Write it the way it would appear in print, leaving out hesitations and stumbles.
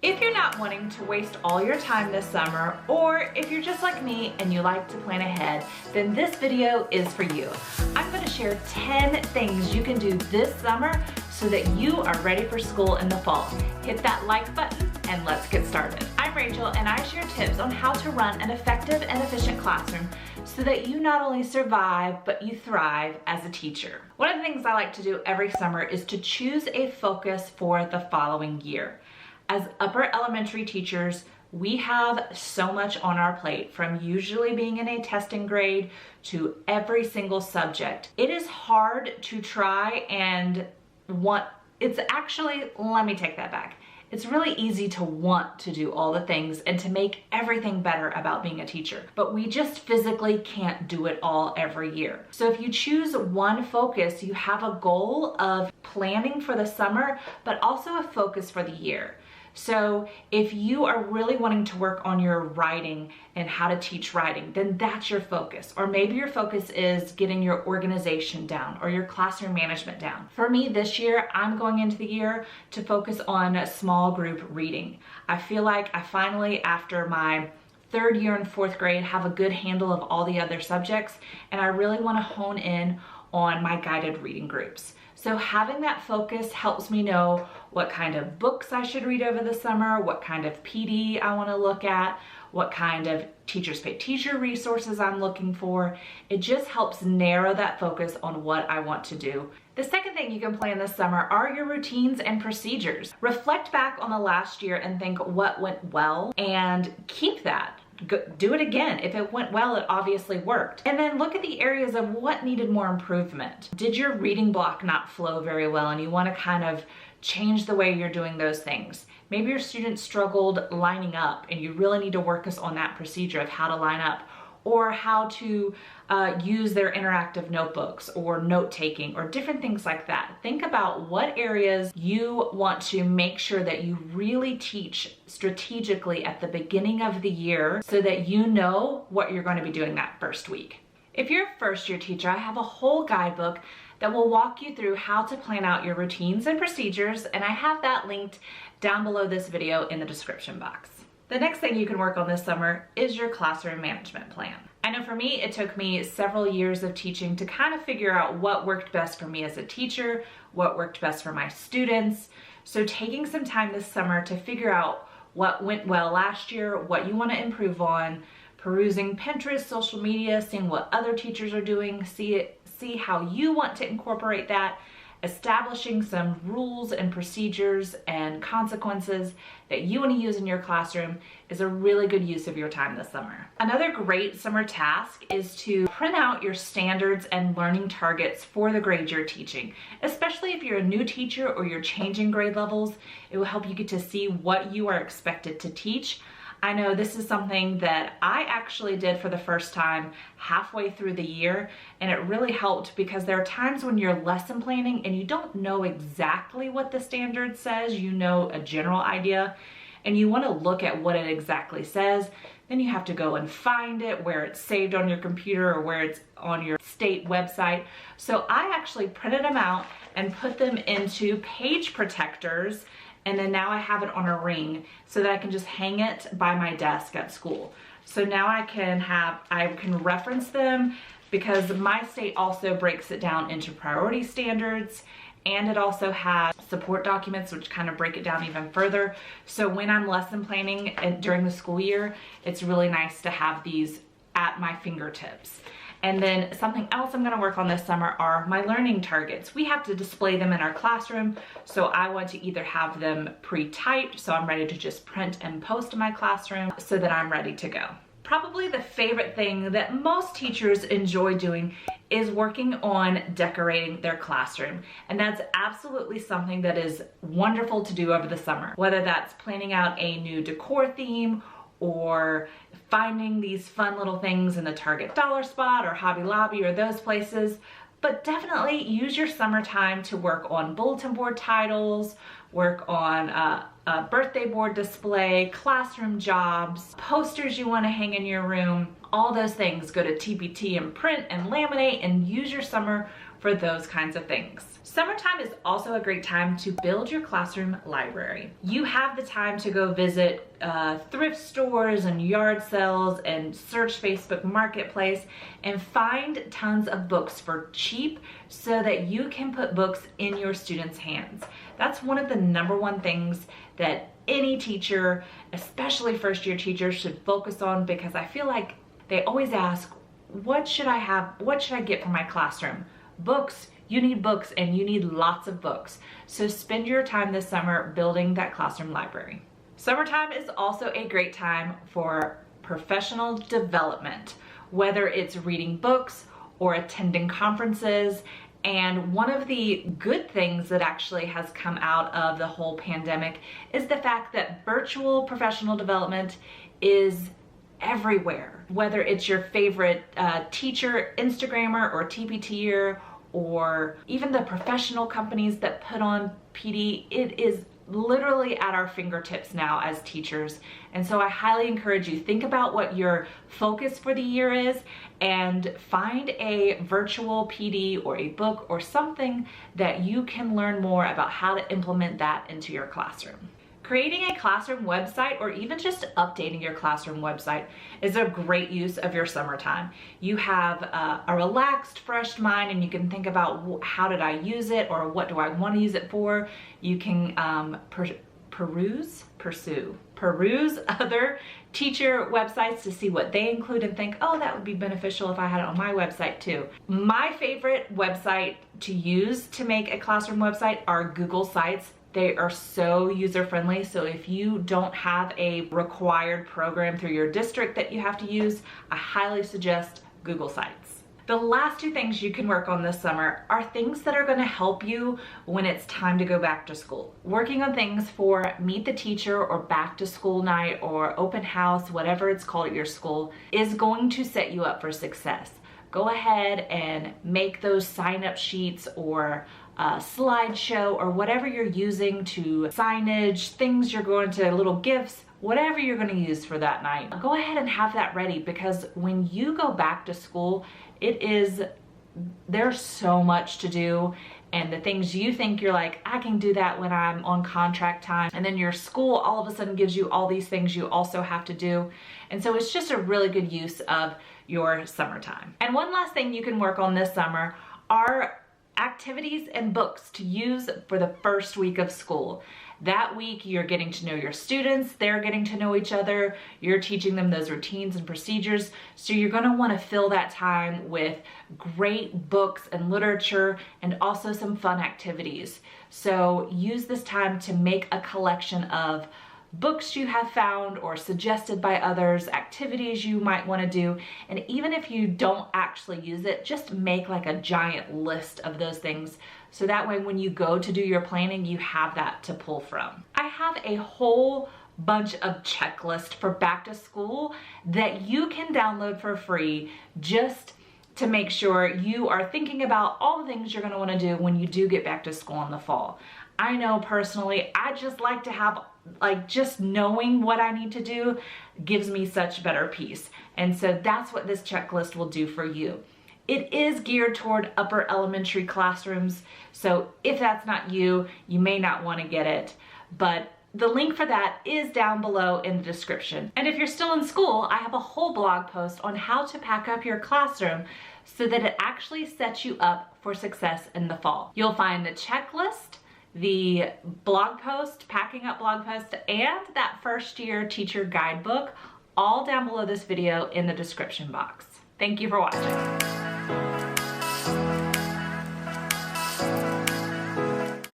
If you're not wanting to waste all your time this summer, or if you're just like me and you like to plan ahead, then this video is for you. I'm going to share 10 things you can do this summer so that you are ready for school in the fall. Hit that like button and let's get started. I'm Rachel and I share tips on how to run an effective and efficient classroom so that you not only survive, but you thrive as a teacher. One of the things I like to do every summer is to choose a focus for the following year. As upper elementary teachers, we have so much on our plate, from usually being in a testing grade to every single subject. It is hard to try and let me take that back. It's really easy to want to do all the things and to make everything better about being a teacher, but we just physically can't do it all every year. So if you choose one focus, you have a goal of planning for the summer, but also a focus for the year. So if you are really wanting to work on your writing and how to teach writing, then that's your focus. Or maybe your focus is getting your organization down or your classroom management down. For me this year, I'm going into the year to focus on small group reading. I feel like I finally, after my third year in fourth grade, have a good handle of all the other subjects, and I really want to hone in on my guided reading groups. So having that focus helps me know what kind of books I should read over the summer, what kind of PD I want to look at, what kind of Teachers Pay Teacher resources I'm looking for. It just helps narrow that focus on what I want to do. The second thing you can plan this summer are your routines and procedures. Reflect back on the last year and think what went well and keep that. Do it again. If it went well, it obviously worked. And then look at the areas of what needed more improvement. Did your reading block not flow very well and you want to kind of change the way you're doing those things? Maybe your students struggled lining up and you really need to work us on that procedure of how to line up, or how to use their interactive notebooks or note-taking or different things like that. Think about what areas you want to make sure that you really teach strategically at the beginning of the year so that you know what you're going to be doing that first week. If you're a first-year teacher, I have a whole guidebook that will walk you through how to plan out your routines and procedures, and I have that linked down below this video in the description box. The next thing you can work on this summer is your classroom management plan. I know for me, it took me several years of teaching to kind of figure out what worked best for me as a teacher, what worked best for my students. So taking some time this summer to figure out what went well last year, what you want to improve on, perusing Pinterest, social media, seeing what other teachers are doing, see how you want to incorporate that, establishing some rules and procedures and consequences that you want to use in your classroom is a really good use of your time this summer. Another great summer task is to print out your standards and learning targets for the grade you're teaching. Especially if you're a new teacher or you're changing grade levels, it will help you get to see what you are expected to teach. I know this is something that I actually did for the first time halfway through the year, and it really helped because there are times when you're lesson planning and you don't know exactly what the standard says. You know a general idea and you want to look at what it exactly says. Then you have to go and find it where it's saved on your computer or where it's on your state website. So I actually printed them out and put them into page protectors, and then now I have it on a ring so that I can just hang it by my desk at school. So now I can reference them because my state also breaks it down into priority standards, and it also has support documents which kind of break it down even further. So when I'm lesson planning during the school year, it's really nice to have these at my fingertips. And then something else I'm going to work on this summer are my learning targets. We have to display them in our classroom, so I want to either have them pre-typed so I'm ready to just print and post in my classroom so that I'm ready to go. Probably the favorite thing that most teachers enjoy doing is working on decorating their classroom. And that's absolutely something that is wonderful to do over the summer. Whether that's planning out a new decor theme or finding these fun little things in the Target dollar spot or Hobby Lobby or those places. But definitely use your summertime to work on bulletin board titles, work on a birthday board display, classroom jobs, posters you want to hang in your room, all those things. Go to TPT and print and laminate and use your summer for those kinds of things. Summertime is also a great time to build your classroom library. You have the time to go visit thrift stores and yard sales and search Facebook Marketplace and find tons of books for cheap so that you can put books in your students' hands. That's one of the #1 things that any teacher, especially first-year teachers, should focus on, because I feel like they always ask, what should I have? What should I get for my classroom? Books. You need books, and you need lots of books. So spend your time this summer building that classroom library. Summertime is also a great time for professional development, whether it's reading books or attending conferences. And one of the good things that actually has come out of the whole pandemic is the fact that virtual professional development is everywhere. Whether it's your favorite teacher, Instagrammer, or TPTer, or even the professional companies that put on PD, it is literally at our fingertips now as teachers. And so I highly encourage you, think about what your focus for the year is and find a virtual PD or a book or something that you can learn more about how to implement that into your classroom. Creating a classroom website, or even just updating your classroom website, is a great use of your summertime. You have a relaxed, fresh mind, and you can think about how did I use it, or what do I want to use it for. You can peruse other teacher websites to see what they include and think, oh, that would be beneficial if I had it on my website too. My favorite website to use to make a classroom website are Google Sites. They are so user-friendly, so if you don't have a required program through your district that you have to use, I highly suggest Google Sites. The last 2 things you can work on this summer are things that are going to help you when it's time to go back to school. Working on things for Meet the Teacher or Back to School Night or Open House, whatever it's called at your school, is going to set you up for success. Go ahead and make those sign-up sheets or slideshow or whatever you're using to signage, things you're going to, little gifts, whatever you're going to use for that night. Go ahead and have that ready, because when you go back to school, there's so much to do, and the things you think you're like, I can do that when I'm on contract time, and then your school all of a sudden gives you all these things you also have to do. And so it's just a really good use of your summertime. And one last thing you can work on this summer are activities and books to use for the first week of school. That week, you're getting to know your students, they're getting to know each other, you're teaching them those routines and procedures, so you're gonna wanna fill that time with great books and literature and also some fun activities. So use this time to make a collection of books you have found or suggested by others, activities you might want to do, and even if you don't actually use it, just make like a giant list of those things, so that way when you go to do your planning, you have that to pull from. I have a whole bunch of checklists for back to school that you can download for free, just to make sure you are thinking about all the things you're going to want to do when you do get back to school in the fall. I know personally, I just like to have, just knowing what I need to do gives me such better peace. And so that's what this checklist will do for you. It is geared toward upper elementary classrooms, so if that's not you, you may not want to get it, but the link for that is down below in the description. And if you're still in school, I have a whole blog post on how to pack up your classroom so that it actually sets you up for success in the fall. You'll find the checklist, the blog post, packing up blog post, and that first year teacher guidebook all down below this video in the description box. Thank you for watching.